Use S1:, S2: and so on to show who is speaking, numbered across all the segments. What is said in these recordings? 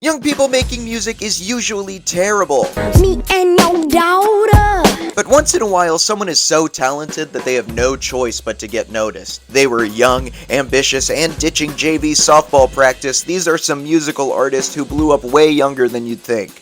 S1: Young people making music is usually terrible.
S2: Me and your daughter.
S1: But once in a while, someone is so talented that they have no choice but to get noticed. They were young, ambitious, and ditching JV softball practice. These are some musical artists who blew up way younger than you'd think.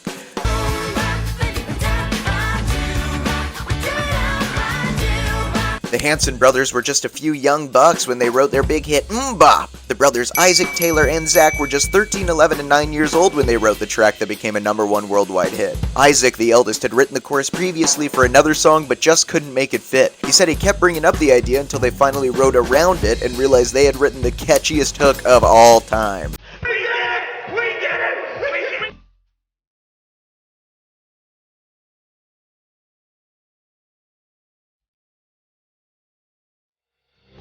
S1: The Hanson brothers were just a few young bucks when they wrote their big hit Bop. The brothers Isaac, Taylor, and Zach were just 13, 11, and 9 years old when they wrote the track that became a #1 worldwide hit. Isaac, the eldest, had written the chorus previously for another song but just couldn't make it fit. He said he kept bringing up the idea until they finally wrote around it and realized they had written the catchiest hook of all time.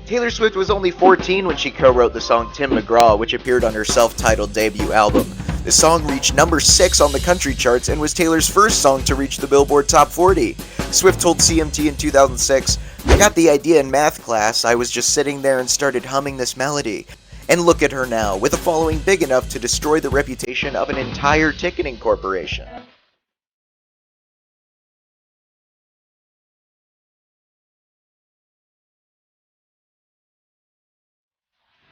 S1: Taylor Swift was only 14 when she co-wrote the song Tim McGraw, which appeared on her self-titled debut album. The song reached number 6 on the country charts and was Taylor's first song to reach the Billboard Top 40. Swift told CMT in 2006, "I got the idea in math class. I was just sitting there and started humming this melody. And look at her now, with a following big enough to destroy the reputation of an entire ticketing corporation."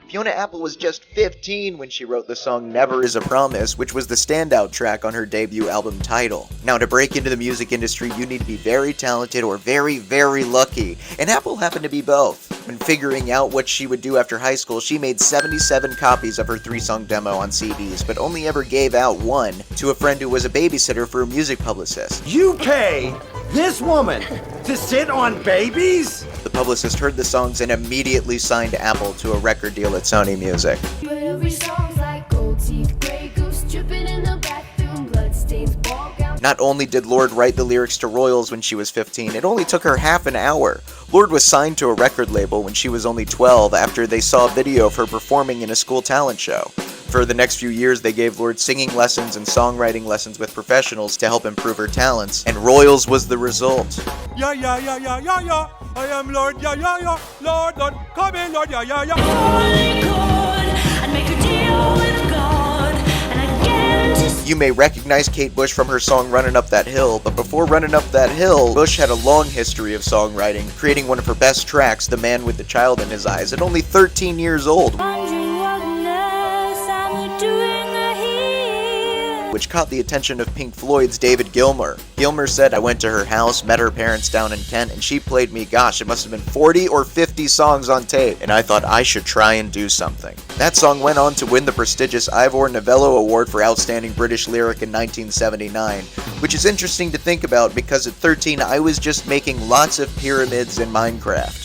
S1: Fiona Apple was just 15 when she wrote the song Never Is a Promise, which was the standout track on her debut album Title. Now, to break into the music industry, you need to be very talented or very, very lucky, and Apple happened to be both. When figuring out what she would do after high school, she made 77 copies of her 3-song demo on CDs, but only ever gave out one to a friend who was a babysitter for a music publicist.
S3: You pay this woman to sit on babies?
S1: The publicist heard the songs and immediately signed Apple to a record deal at Sony Music.
S4: But every song's like gold teeth, gray goose dripping in the bathroom, bloodstains, ball gowns.
S1: Not only did Lorde write the lyrics to Royals when she was 15, it only took her half an hour. Lorde was signed to a record label when she was only 12 after they saw a video of her performing in a school talent show. For the next few years, they gave Lorde singing lessons and songwriting lessons with professionals to help improve her talents, and Royals was the result.
S5: Yeah, yeah, yeah, yeah, yeah, yeah. I am Lord, yeah, yeah, yeah. Lord, Lord, come in, Lord, yeah, yeah, yeah.
S4: Holy God, I'd make a deal with God, and I'd guarantee.
S1: You may recognize Kate Bush from her song Runnin' Up That Hill, but before Runnin' Up That Hill, Bush had a long history of songwriting, creating one of her best tracks, The Man with the Child in His Eyes, at only 13 years old, which caught the attention of Pink Floyd's David Gilmour. Gilmour said, "I went to her house, met her parents down in Kent, and she played me, gosh, it must have been 40 or 50 songs on tape, and I thought I should try and do something." That song went on to win the prestigious Ivor Novello Award for Outstanding British Lyric in 1979, which is interesting to think about because at 13 I was just making lots of pyramids in Minecraft.